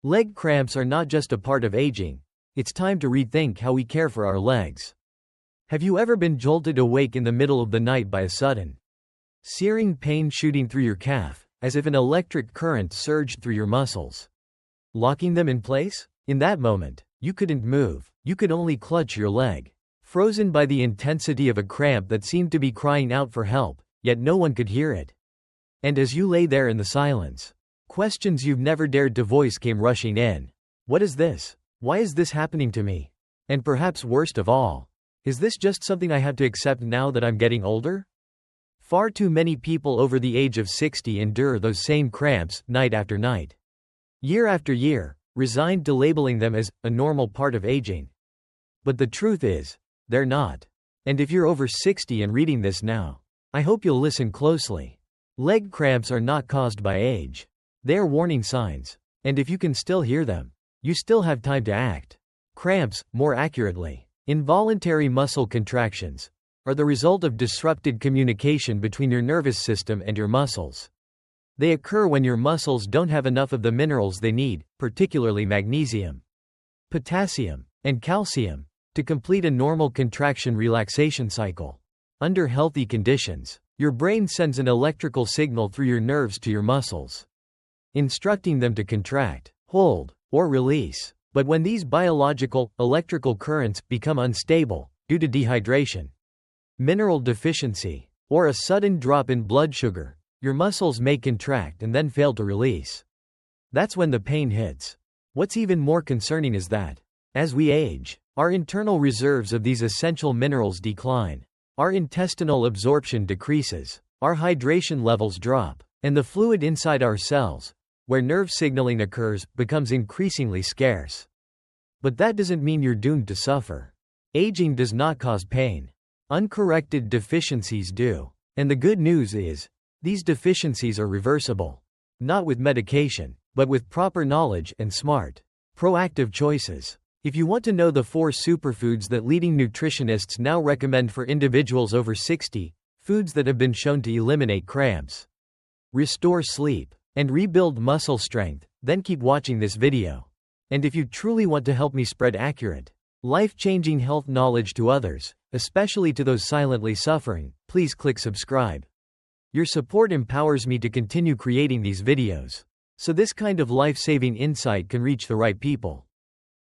Leg cramps are not just a part of aging. It's time to rethink how we care for our legs. Have you ever been jolted awake in the middle of the night by a sudden, searing pain shooting through your calf, as if an electric current surged through your muscles, locking them in place? In that moment, you couldn't move, you could only clutch your leg, frozen by the intensity of a cramp that seemed to be crying out for help, yet no one could hear it. And as you lay there in the silence, questions you've never dared to voice came rushing in. What is this? Why is this happening to me? And perhaps worst of all, is this just something I have to accept now that I'm getting older? Far too many people over the age of 60 endure those same cramps, night after night, year after year, resigned to labeling them as a normal part of aging. But the truth is, they're not. And if you're over 60 and reading this now, I hope you'll listen closely. Leg cramps are not caused by age. They are warning signs. And if you can still hear them, you still have time to act. Cramps, more accurately, involuntary muscle contractions, are the result of disrupted communication between your nervous system and your muscles. They occur when your muscles don't have enough of the minerals they need, particularly magnesium, potassium, and calcium, to complete a normal contraction relaxation cycle. Under healthy conditions, your brain sends an electrical signal through your nerves to your muscles, instructing them to contract, hold, or release. But when these biological, electrical currents become unstable, due to dehydration, mineral deficiency, or a sudden drop in blood sugar, your muscles may contract and then fail to release. That's when the pain hits. What's even more concerning is that, as we age, our internal reserves of these essential minerals decline, our intestinal absorption decreases, our hydration levels drop, and the fluid inside our cells, where nerve signaling occurs, becomes increasingly scarce. But that doesn't mean you're doomed to suffer. Aging does not cause pain. Uncorrected deficiencies do. And the good news is, these deficiencies are reversible. Not with medication, but with proper knowledge and smart, proactive choices. If you want to know the 4 superfoods that leading nutritionists now recommend for individuals over 60, foods that have been shown to eliminate cramps, restore sleep, and rebuild muscle strength, then keep watching this video. And if you truly want to help me spread accurate, life-changing health knowledge to others, especially to those silently suffering, please click subscribe. Your support empowers me to continue creating these videos, so this kind of life-saving insight can reach the right people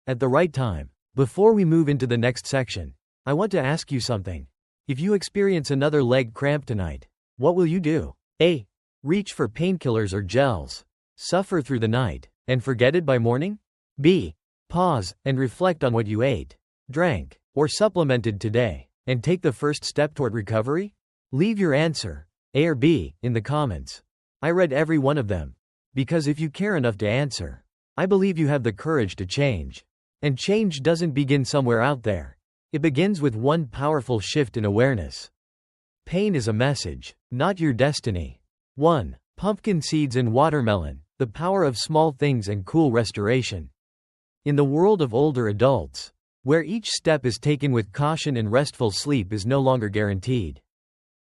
at the right time. Before we move into the next section, I want to ask you something. If you experience another leg cramp tonight, what will you do? A. Reach for painkillers or gels, suffer through the night, and forget it by morning? B. Pause and reflect on what you ate, drank, or supplemented today, and take the first step toward recovery? Leave your answer, A or B, in the comments. I read every one of them, because if you care enough to answer, I believe you have the courage to change. And change doesn't begin somewhere out there. It begins with one powerful shift in awareness. Pain is a message, not your destiny. 1. Pumpkin seeds and watermelon, the power of small things and cool restoration. In the world of older adults, where each step is taken with caution and restful sleep is no longer guaranteed,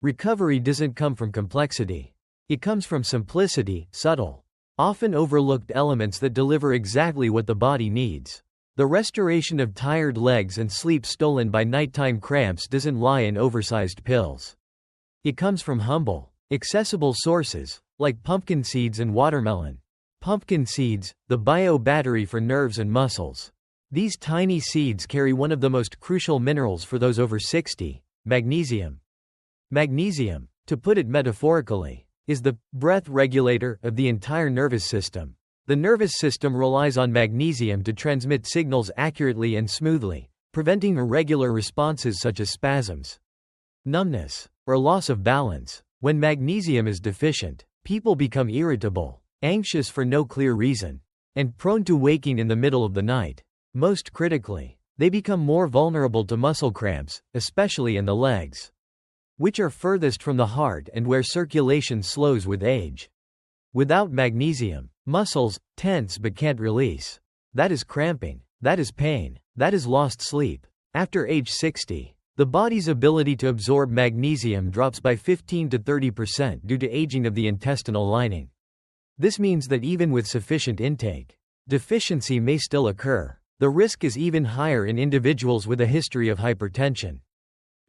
recovery doesn't come from complexity. It comes from simplicity, subtle, often overlooked elements that deliver exactly what the body needs. The restoration of tired legs and sleep stolen by nighttime cramps doesn't lie in oversized pills. It comes from humble, accessible sources, like pumpkin seeds and watermelon. Pumpkin seeds, the bio-battery for nerves and muscles. These tiny seeds carry one of the most crucial minerals for those over 60, magnesium. Magnesium, to put it metaphorically, is the breath regulator of the entire nervous system. The nervous system relies on magnesium to transmit signals accurately and smoothly, preventing irregular responses such as spasms, numbness, or loss of balance. When magnesium is deficient, people become irritable, anxious for no clear reason, and prone to waking in the middle of the night. Most critically, they become more vulnerable to muscle cramps, especially in the legs, which are furthest from the heart and where circulation slows with age. Without magnesium, muscles tense but can't release. That is cramping. That is pain. That is lost sleep. After age 60, the body's ability to absorb magnesium drops by 15 to 30% due to aging of the intestinal lining. This means that even with sufficient intake, deficiency may still occur. The risk is even higher in individuals with a history of hypertension,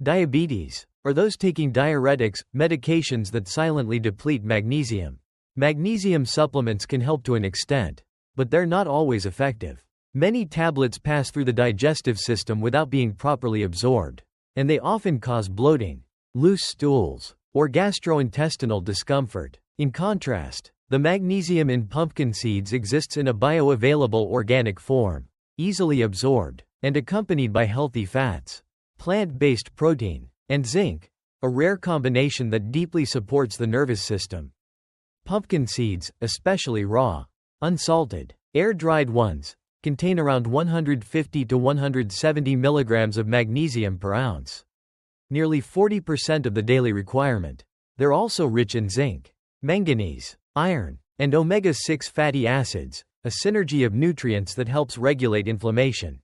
diabetes, or those taking diuretics, medications that silently deplete magnesium. Magnesium supplements can help to an extent, but they're not always effective. Many tablets pass through the digestive system without being properly absorbed, and they often cause bloating, loose stools, or gastrointestinal discomfort. In contrast, the magnesium in pumpkin seeds exists in a bioavailable organic form, easily absorbed, and accompanied by healthy fats, plant-based protein, and zinc, a rare combination that deeply supports the nervous system. Pumpkin seeds, especially raw, unsalted, air-dried ones, contain around 150 to 170 milligrams of magnesium per ounce, nearly 40% of the daily requirement. They're also rich in zinc, manganese, iron, and omega-6 fatty acids, a synergy of nutrients that helps regulate inflammation,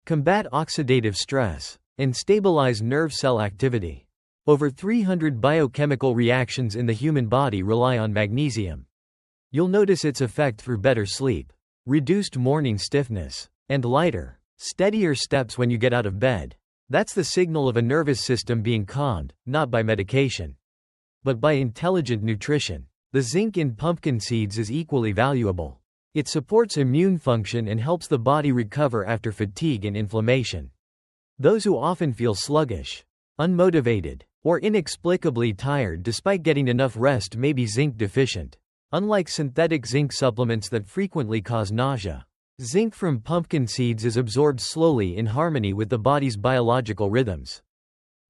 combat oxidative stress, and stabilize nerve cell activity. Over 300 biochemical reactions in the human body rely on magnesium. You'll notice its effect through better sleep, reduced morning stiffness, and lighter, steadier steps when you get out of bed. That's the signal of a nervous system being calmed, not by medication, but by intelligent nutrition. The zinc in pumpkin seeds is equally valuable. It supports immune function and helps the body recover after fatigue and inflammation. Those who often feel sluggish, unmotivated, or inexplicably tired despite getting enough rest may be zinc deficient. Unlike synthetic zinc supplements that frequently cause nausea, zinc from pumpkin seeds is absorbed slowly in harmony with the body's biological rhythms.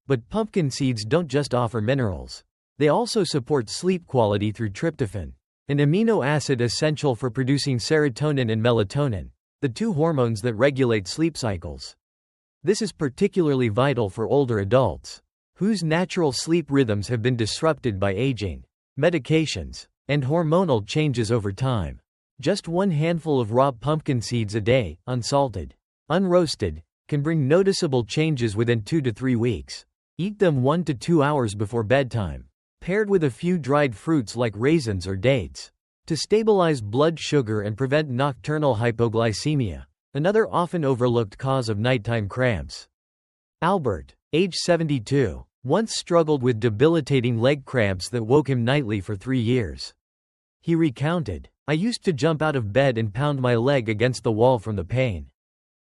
But pumpkin seeds don't just offer minerals. They also support sleep quality through tryptophan, an amino acid essential for producing serotonin and melatonin, the two hormones that regulate sleep cycles. This is particularly vital for older adults, whose natural sleep rhythms have been disrupted by aging, medications, and hormonal changes over time. Just one handful of raw pumpkin seeds a day, unsalted, unroasted, can bring noticeable changes within 2 to 3 weeks. Eat them 1 to 2 hours before bedtime, paired with a few dried fruits like raisins or dates, to stabilize blood sugar and prevent nocturnal hypoglycemia, another often overlooked cause of nighttime cramps. Albert, age 72, once struggled with debilitating leg cramps that woke him nightly for 3 years. He recounted, "I used to jump out of bed and pound my leg against the wall from the pain.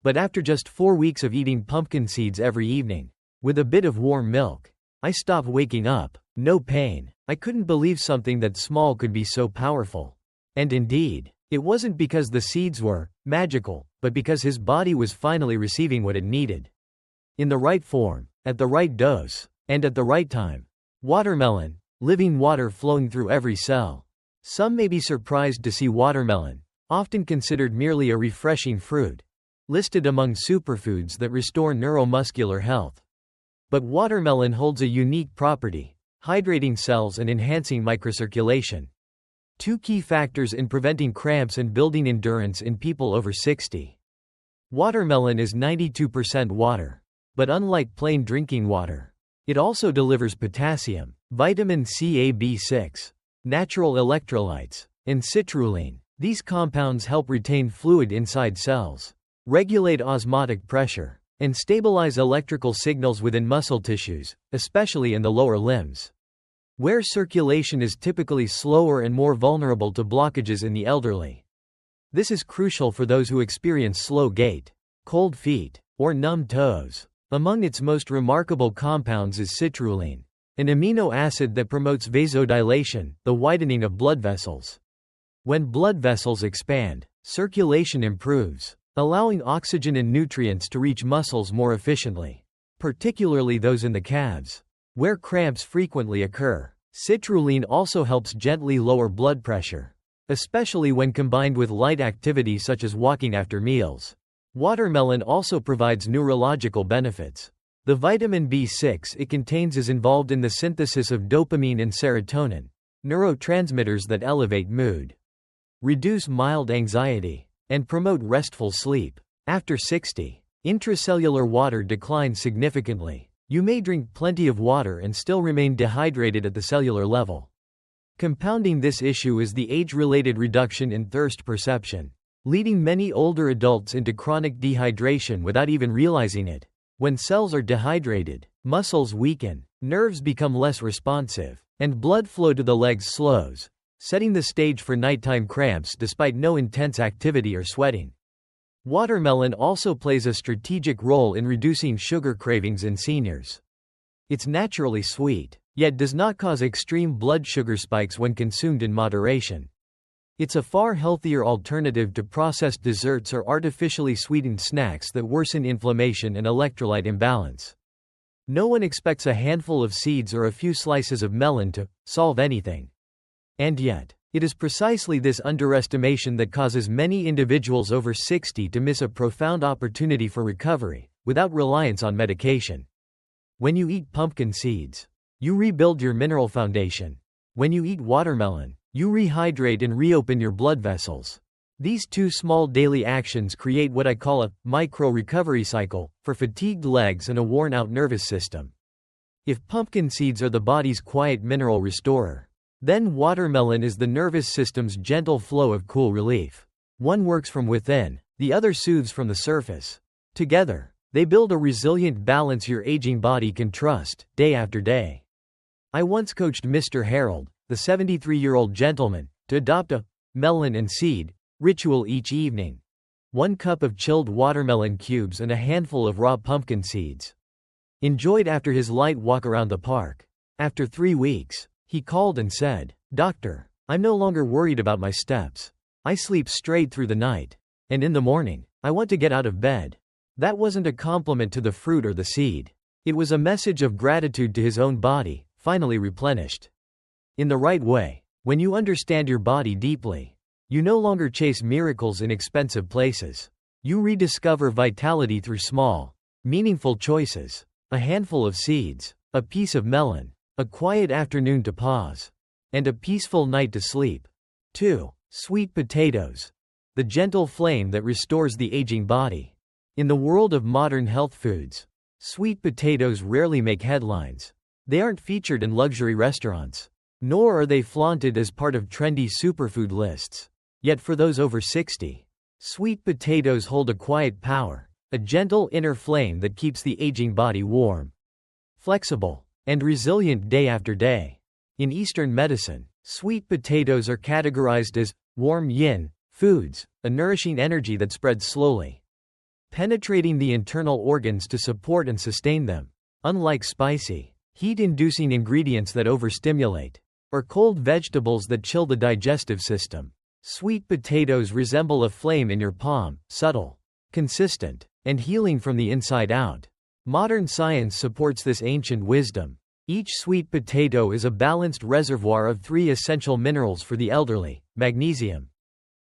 But after just 4 weeks of eating pumpkin seeds every evening, with a bit of warm milk, I stopped waking up. No pain. I couldn't believe something that small could be so powerful." And indeed, it wasn't because the seeds were magical, but because his body was finally receiving what it needed. In the right form, at the right dose, and at the right time. Watermelon, living water flowing through every cell. Some may be surprised to see watermelon, often considered merely a refreshing fruit, listed among superfoods that restore neuromuscular health. But watermelon holds a unique property: hydrating cells and enhancing microcirculation. Two key factors in preventing cramps and building endurance in people over 60. Watermelon is 92% water. But unlike plain drinking water, it also delivers potassium, vitamin C, A, B6, natural electrolytes, and citrulline. These compounds help retain fluid inside cells, regulate osmotic pressure, and stabilize electrical signals within muscle tissues, especially in the lower limbs, where circulation is typically slower and more vulnerable to blockages in the elderly. This is crucial for those who experience slow gait, cold feet, or numb toes. Among its most remarkable compounds is citrulline, an amino acid that promotes vasodilation, the widening of blood vessels. When blood vessels expand, circulation improves, allowing oxygen and nutrients to reach muscles more efficiently, particularly those in the calves, where cramps frequently occur. Citrulline also helps gently lower blood pressure, especially when combined with light activity such as walking after meals. Watermelon also provides neurological benefits. The vitamin B6 it contains is involved in the synthesis of dopamine and serotonin, neurotransmitters that elevate mood, reduce mild anxiety, and promote restful sleep. After 60, intracellular water declines significantly. You may drink plenty of water and still remain dehydrated at the cellular level. Compounding this issue is the age-related reduction in thirst perception. leading many older adults into chronic dehydration without even realizing it. When cells are dehydrated, muscles weaken, nerves become less responsive, and blood flow to the legs slows, setting the stage for nighttime cramps despite no intense activity or sweating. Watermelon also plays a strategic role in reducing sugar cravings in seniors. It's naturally sweet, yet does not cause extreme blood sugar spikes when consumed in moderation. It's a far healthier alternative to processed desserts or artificially sweetened snacks that worsen inflammation and electrolyte imbalance. No one expects a handful of seeds or a few slices of melon to solve anything. And yet, it is precisely this underestimation that causes many individuals over 60 to miss a profound opportunity for recovery, without reliance on medication. When you eat pumpkin seeds, you rebuild your mineral foundation. When you eat watermelon, you rehydrate and reopen your blood vessels. These two small daily actions create what I call a micro-recovery cycle for fatigued legs and a worn-out nervous system. If pumpkin seeds are the body's quiet mineral restorer, then watermelon is the nervous system's gentle flow of cool relief. One works from within, the other soothes from the surface. Together, they build a resilient balance your aging body can trust, day after day. I once coached Mr. Harold, the 73-year-old gentleman, to adopt a melon and seed ritual each evening. 1 cup of chilled watermelon cubes and a handful of raw pumpkin seeds. Enjoyed after his light walk around the park. After 3 weeks, he called and said, "Doctor, I'm no longer worried about my steps. I sleep straight through the night. And in the morning, I want to get out of bed." That wasn't a compliment to the fruit or the seed. It was a message of gratitude to his own body, finally replenished. In the right way, when you understand your body deeply, you no longer chase miracles in expensive places. You rediscover vitality through small, meaningful choices. A handful of seeds, a piece of melon, a quiet afternoon to pause, and a peaceful night to sleep. 2. Sweet potatoes. The gentle flame that restores the aging body. In the world of modern health foods, sweet potatoes rarely make headlines. They aren't featured in luxury restaurants, nor are they flaunted as part of trendy superfood lists. Yet for those over 60, sweet potatoes hold a quiet power, a gentle inner flame that keeps the aging body warm, flexible, and resilient day after day. In Eastern medicine, sweet potatoes are categorized as warm yin foods, a nourishing energy that spreads slowly, penetrating the internal organs to support and sustain them. Unlike spicy, heat-inducing ingredients that overstimulate, or cold vegetables that chill the digestive system, sweet potatoes resemble a flame in your palm, subtle, consistent, and healing from the inside out. Modern science supports this ancient wisdom. Each sweet potato is a balanced reservoir of 3 essential minerals for the elderly: magnesium,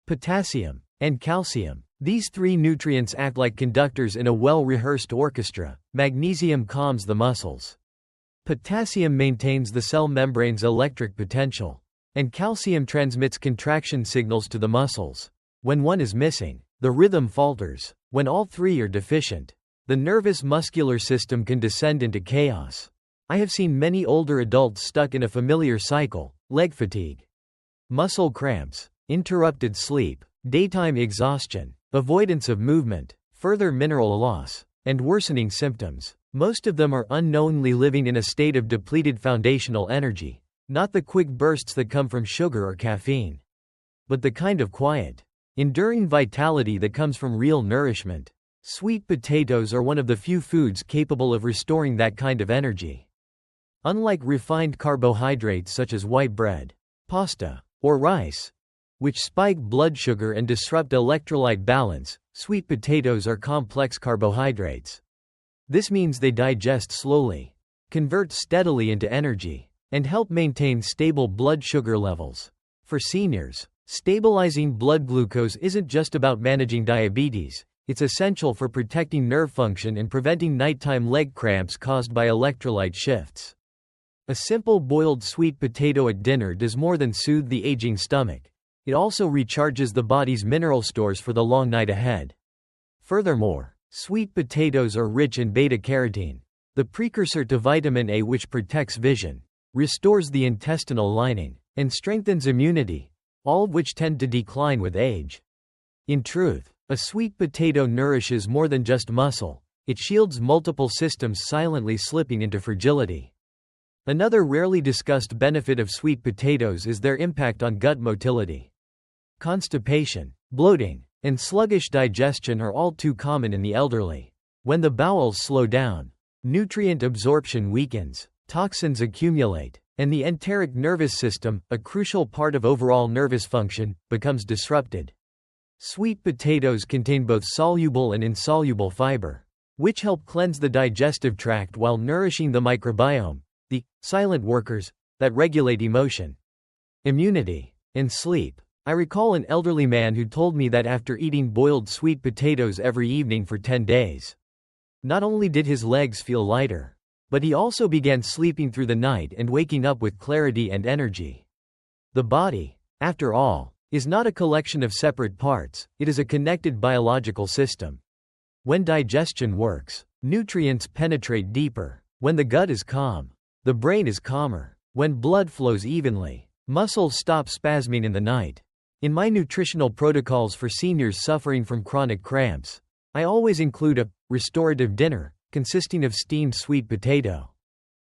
potassium, and calcium. These 3 nutrients act like conductors in a well-rehearsed orchestra. Magnesium calms the muscles. Potassium maintains the cell membrane's electric potential. And calcium transmits contraction signals to the muscles. When one is missing, the rhythm falters. When all 3 are deficient, the nervous muscular system can descend into chaos. I have seen many older adults stuck in a familiar cycle: leg fatigue, muscle cramps, interrupted sleep, daytime exhaustion, avoidance of movement, further mineral loss, and worsening symptoms. Most of them are unknowingly living in a state of depleted foundational energy. Not the quick bursts that come from sugar or caffeine, but the kind of quiet, enduring vitality that comes from real nourishment. Sweet potatoes are one of the few foods capable of restoring that kind of energy. Unlike refined carbohydrates such as white bread, pasta, or rice, which spike blood sugar and disrupt electrolyte balance, sweet potatoes are complex carbohydrates. This means they digest slowly, convert steadily into energy, and help maintain stable blood sugar levels. For seniors, stabilizing blood glucose isn't just about managing diabetes, it's essential for protecting nerve function and preventing nighttime leg cramps caused by electrolyte shifts. A simple boiled sweet potato at dinner does more than soothe the aging stomach. It also recharges the body's mineral stores for the long night ahead. Furthermore, sweet potatoes are rich in beta-carotene, the precursor to vitamin A, which protects vision, restores the intestinal lining, and strengthens immunity, all of which tend to decline with age. In truth, a sweet potato nourishes more than just muscle, it shields multiple systems silently slipping into fragility. Another rarely discussed benefit of sweet potatoes is their impact on gut motility. Constipation, bloating, and sluggish digestion are all too common in the elderly. When the bowels slow down, nutrient absorption weakens, toxins accumulate, and the enteric nervous system, a crucial part of overall nervous function, becomes disrupted. Sweet potatoes contain both soluble and insoluble fiber, which help cleanse the digestive tract while nourishing the microbiome, the silent workers that regulate emotion, immunity, and sleep. I recall an elderly man who told me that after eating boiled sweet potatoes every evening for 10 days, not only did his legs feel lighter, but he also began sleeping through the night and waking up with clarity and energy. The body, after all, is not a collection of separate parts, it is a connected biological system. When digestion works, nutrients penetrate deeper. When the gut is calm, the brain is calmer. When blood flows evenly, muscles stop spasming in the night. In my nutritional protocols for seniors suffering from chronic cramps, I always include a restorative dinner, consisting of steamed sweet potato,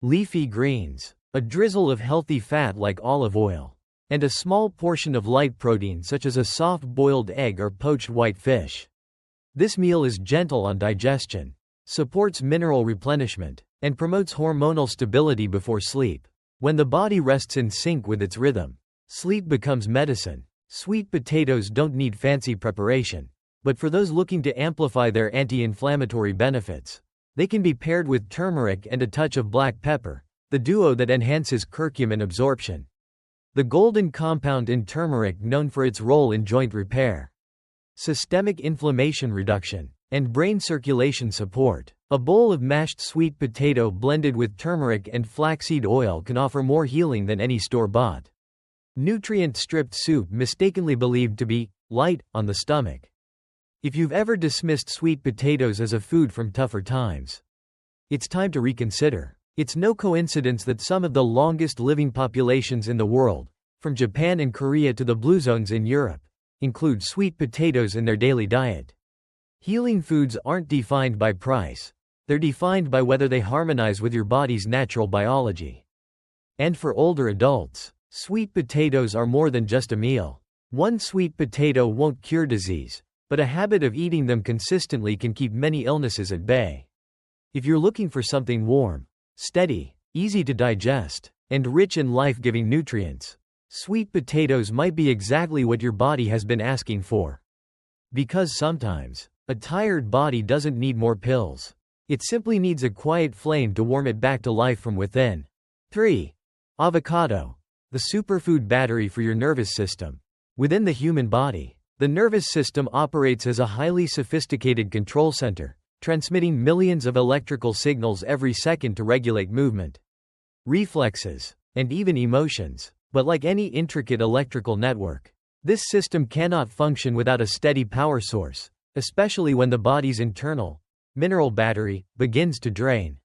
leafy greens, a drizzle of healthy fat like olive oil, and a small portion of light protein such as a soft-boiled egg or poached white fish. This meal is gentle on digestion, supports mineral replenishment, and promotes hormonal stability before sleep. When the body rests in sync with its rhythm, sleep becomes medicine. Sweet potatoes don't need fancy preparation, but for those looking to amplify their anti-inflammatory benefits, they can be paired with turmeric and a touch of black pepper, the duo that enhances curcumin absorption. The golden compound in turmeric, known for its role in joint repair, systemic inflammation reduction, and brain circulation support. A bowl of mashed sweet potato blended with turmeric and flaxseed oil can offer more healing than any store-bought, nutrient-stripped soup mistakenly believed to be light on the stomach. If you've ever dismissed sweet potatoes as a food from tougher times, it's time to reconsider. It's no coincidence that some of the longest living populations in the world, from Japan and Korea to the blue zones in Europe, include sweet potatoes in their daily diet. Healing foods aren't defined by price, they're defined by whether they harmonize with your body's natural biology. And for older adults, sweet potatoes are more than just a meal. One sweet potato won't cure disease, but a habit of eating them consistently can keep many illnesses at bay. If you're looking for something warm, steady, easy to digest, and rich in life-giving nutrients, sweet potatoes might be exactly what your body has been asking for. Because sometimes, a tired body doesn't need more pills. It simply needs a quiet flame to warm it back to life from within. 3. Avocado, the superfood battery for your nervous system. Within the human body, the nervous system operates as a highly sophisticated control center, transmitting millions of electrical signals every second to regulate movement, reflexes, and even emotions. But like any intricate electrical network, this system cannot function without a steady power source, especially when the body's internal mineral battery begins to drain.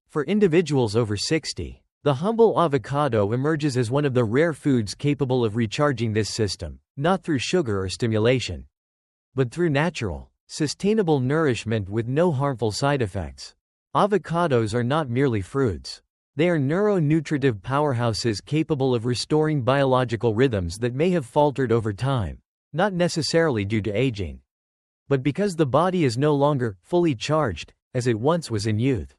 For individuals over 60, the humble avocado emerges as one of the rare foods capable of recharging this system, not through sugar or stimulation, but through natural, sustainable nourishment with no harmful side effects. Avocados are not merely fruits. They are neuronutritive powerhouses capable of restoring biological rhythms that may have faltered over time, not necessarily due to aging, but because the body is no longer fully charged, as it once was in youth.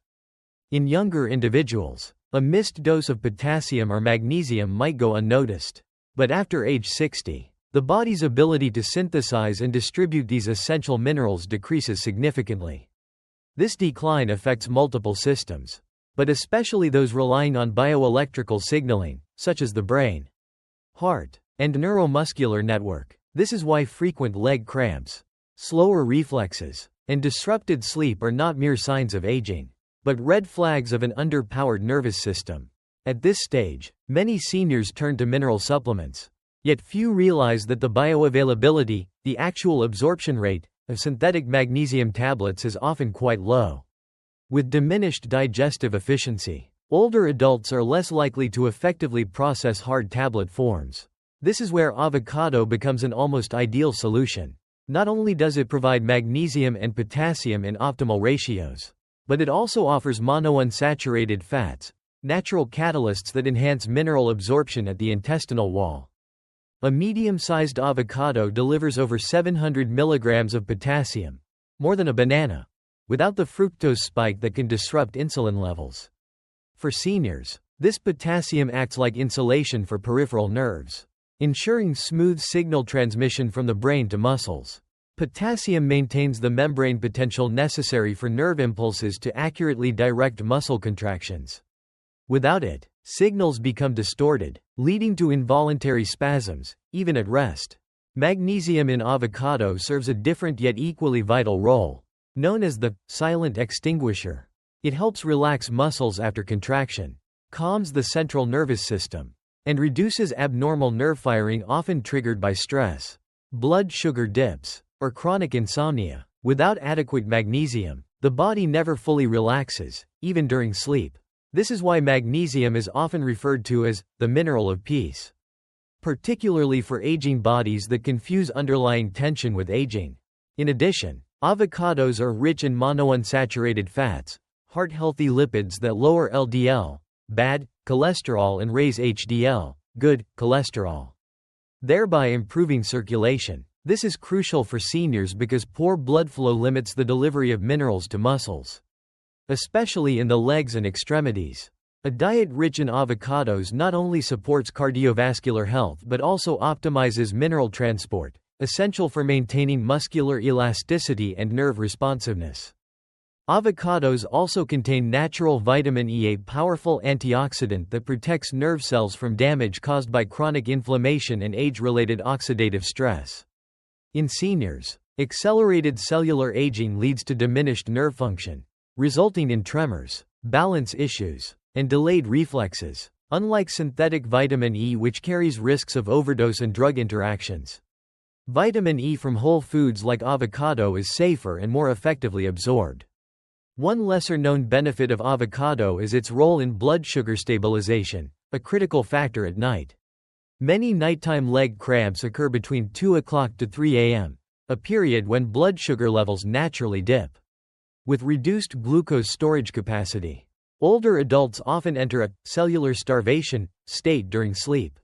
In younger individuals, a missed dose of potassium or magnesium might go unnoticed. But after age 60, the body's ability to synthesize and distribute these essential minerals decreases significantly. This decline affects multiple systems, but especially those relying on bioelectrical signaling, such as the brain, heart, and neuromuscular network. This is why frequent leg cramps, slower reflexes, and disrupted sleep are not mere signs of aging, but red flags of an underpowered nervous system. At this stage, many seniors turn to mineral supplements. Yet few realize that the bioavailability, the actual absorption rate, of synthetic magnesium tablets is often quite low. With diminished digestive efficiency, older adults are less likely to effectively process hard tablet forms. This is where avocado becomes an almost ideal solution. Not only does it provide magnesium and potassium in optimal ratios, but it also offers monounsaturated fats, natural catalysts that enhance mineral absorption at the intestinal wall. A medium-sized avocado delivers over 700 milligrams of potassium, more than a banana, without the fructose spike that can disrupt insulin levels. For seniors, this potassium acts like insulation for peripheral nerves, ensuring smooth signal transmission from the brain to muscles. Potassium maintains the membrane potential necessary for nerve impulses to accurately direct muscle contractions. Without it, signals become distorted, leading to involuntary spasms, even at rest. Magnesium in avocado serves a different yet equally vital role, known as the silent extinguisher. It helps relax muscles after contraction, calms the central nervous system, and reduces abnormal nerve firing often triggered by stress, blood sugar dips, or chronic insomnia. Without adequate magnesium, the body never fully relaxes, even during sleep. This is why magnesium is often referred to as the mineral of peace, particularly for aging bodies that confuse underlying tension with aging. In addition, avocados are rich in monounsaturated fats, heart-healthy lipids that lower LDL, bad cholesterol, and raise HDL, good cholesterol, thereby improving circulation. This is crucial for seniors because poor blood flow limits the delivery of minerals to muscles, especially in the legs and extremities. A diet rich in avocados not only supports cardiovascular health but also optimizes mineral transport, essential for maintaining muscular elasticity and nerve responsiveness. Avocados also contain natural vitamin E, a powerful antioxidant that protects nerve cells from damage caused by chronic inflammation and age-related oxidative stress. In seniors, accelerated cellular aging leads to diminished nerve function, resulting in tremors, balance issues, and delayed reflexes. Unlike synthetic vitamin E, which carries risks of overdose and drug interactions, vitamin E from whole foods like avocado is safer and more effectively absorbed. One lesser-known benefit of avocado is its role in blood sugar stabilization, a critical factor at night. Many nighttime leg cramps occur between 2 o'clock to 3 a.m., a period when blood sugar levels naturally dip. With reduced glucose storage capacity, older adults often enter a cellular starvation state during sleep.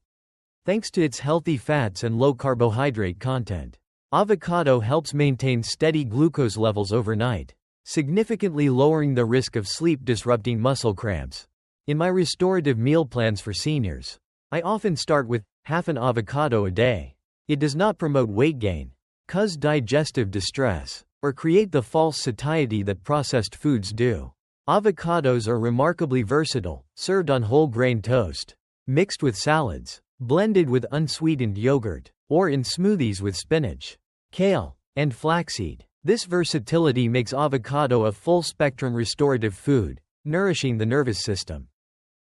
Thanks to its healthy fats and low carbohydrate content, avocado helps maintain steady glucose levels overnight, significantly lowering the risk of sleep-disrupting muscle cramps. In my restorative meal plans for seniors, I often start with half an avocado a day. It does not promote weight gain, cause digestive distress, or create the false satiety that processed foods do. Avocados are remarkably versatile, served on whole grain toast, mixed with salads, blended with unsweetened yogurt, or in smoothies with spinach, kale, and flaxseed. This versatility makes avocado a full-spectrum restorative food, nourishing the nervous system,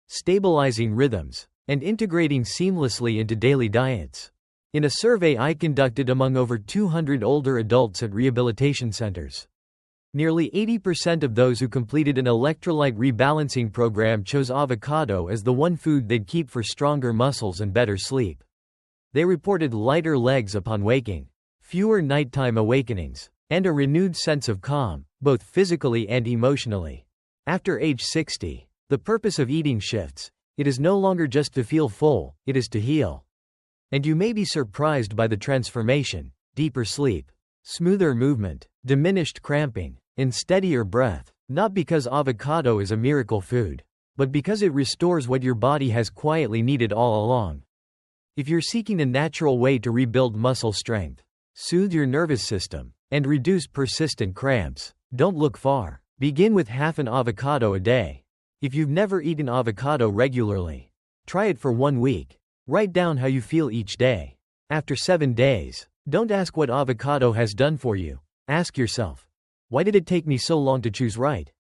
stabilizing rhythms, and integrating seamlessly into daily diets. In a survey I conducted among over 200 older adults at rehabilitation centers, nearly 80% of those who completed an electrolyte rebalancing program chose avocado as the one food they'd keep for stronger muscles and better sleep. They reported lighter legs upon waking, fewer nighttime awakenings, and a renewed sense of calm, both physically and emotionally. After age 60, the purpose of eating shifts. It is no longer just to feel full, it is to heal. And you may be surprised by the transformation: deeper sleep, smoother movement, diminished cramping, and steadier breath. Not because avocado is a miracle food, but because it restores what your body has quietly needed all along. If you're seeking a natural way to rebuild muscle strength, soothe your nervous system, and reduce persistent cramps, don't look far. Begin with half an avocado a day. If you've never eaten avocado regularly, try it for 1 week. Write down how you feel each day. After 7 days, don't ask what avocado has done for you. Ask yourself, why did it take me so long to choose right?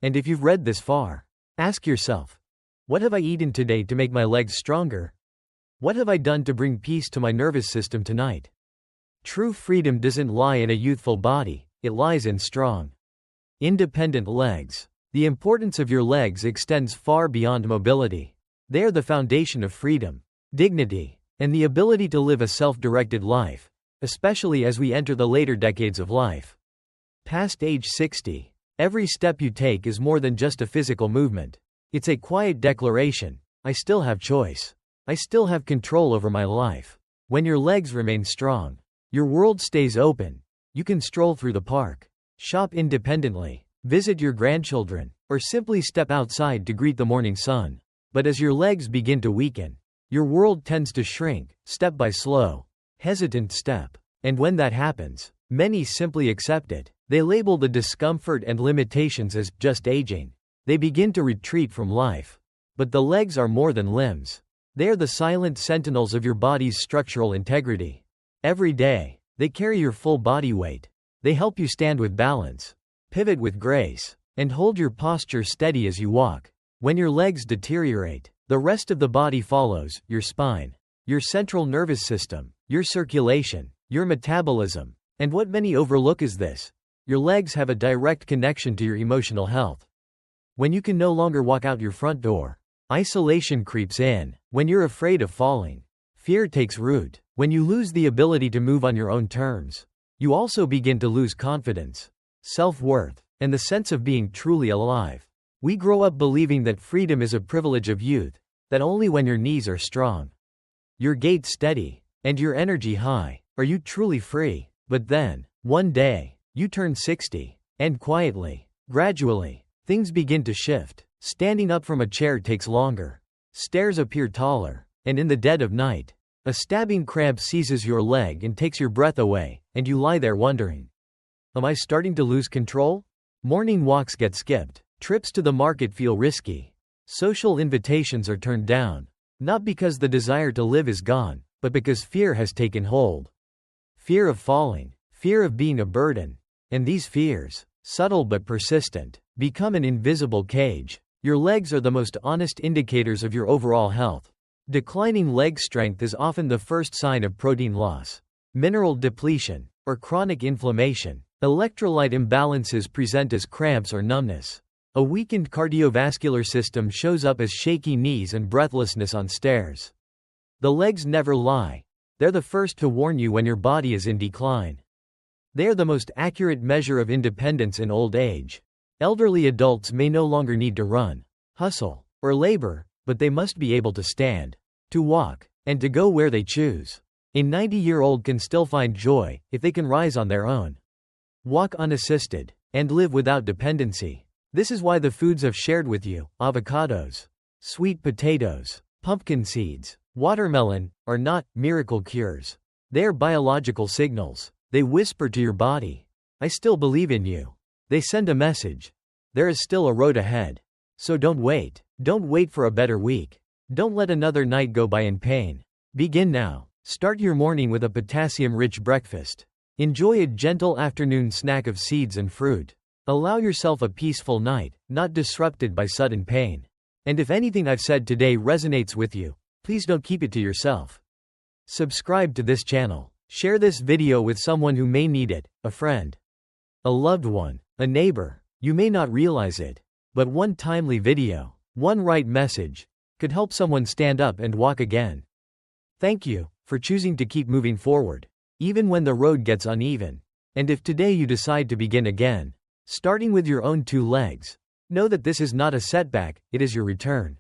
And if you've read this far, ask yourself, what have I eaten today to make my legs stronger? What have I done to bring peace to my nervous system tonight? True freedom doesn't lie in a youthful body, it lies in strong, independent legs. The importance of your legs extends far beyond mobility. They are the foundation of freedom, dignity, and the ability to live a self-directed life. especially as we enter the later decades of life. Past age 60, every step you take is more than just a physical movement. It's a quiet declaration: I still have choice. I still have control over my life. When your legs remain strong, your world stays open. You can stroll through the park, shop independently, visit your grandchildren, or simply step outside to greet the morning sun. But as your legs begin to weaken, your world tends to shrink, step by slow, hesitant step. And when that happens, many simply accept it. They label the discomfort and limitations as just aging. They begin to retreat from life. But the legs are more than limbs. They are the silent sentinels of your body's structural integrity. Every day, they carry your full body weight. They help you stand with balance, pivot with grace, and hold your posture steady as you walk. When your legs deteriorate, the rest of the body follows: your spine, your central nervous system, your circulation, your metabolism. And what many overlook is this: your legs have a direct connection to your emotional health. When you can no longer walk out your front door, isolation creeps in. When you're afraid of falling, fear takes root. When you lose the ability to move on your own terms, you also begin to lose confidence, self-worth, and the sense of being truly alive. We grow up believing that freedom is a privilege of youth, that only when your knees are strong, your gait steady, and your energy high, are you truly free. But then, one day, you turn 60, and quietly, gradually, things begin to shift. Standing up from a chair takes longer. Stairs appear taller, and in the dead of night, a stabbing cramp seizes your leg and takes your breath away, and you lie there wondering, am I starting to lose control? Morning walks get skipped. Trips to the market feel risky. Social invitations are turned down, not because the desire to live is gone, but because fear has taken hold. Fear of falling, fear of being a burden. And these fears, subtle but persistent, become an invisible cage. Your legs are the most honest indicators of your overall health. Declining leg strength is often the first sign of protein loss, mineral depletion, or chronic inflammation. Electrolyte imbalances present as cramps or numbness. A weakened cardiovascular system shows up as shaky knees and breathlessness on stairs. The legs never lie. They're the first to warn you when your body is in decline. They are the most accurate measure of independence in old age. Elderly adults may no longer need to run, hustle, or labor, but they must be able to stand, to walk, and to go where they choose. A 90-year-old can still find joy if they can rise on their own, walk unassisted, and live without dependency. This is why the foods I've shared with you, avocados, sweet potatoes, pumpkin seeds, watermelon, are not miracle cures. They are biological signals. They whisper to your body, I still believe in you. They send a message. There is still a road ahead. So don't wait. Don't wait for a better week. Don't let another night go by in pain. Begin now. Start your morning with a potassium-rich breakfast. Enjoy a gentle afternoon snack of seeds and fruit. Allow yourself a peaceful night, not disrupted by sudden pain. And if anything I've said today resonates with you, please don't keep it to yourself. Subscribe to this channel. Share this video with someone who may need it, a friend, a loved one, a neighbor. You may not realize it, but one timely video, one right message, could help someone stand up and walk again. Thank you for choosing to keep moving forward, even when the road gets uneven. And if today you decide to begin again, starting with your own two legs, know that this is not a setback, it is your return.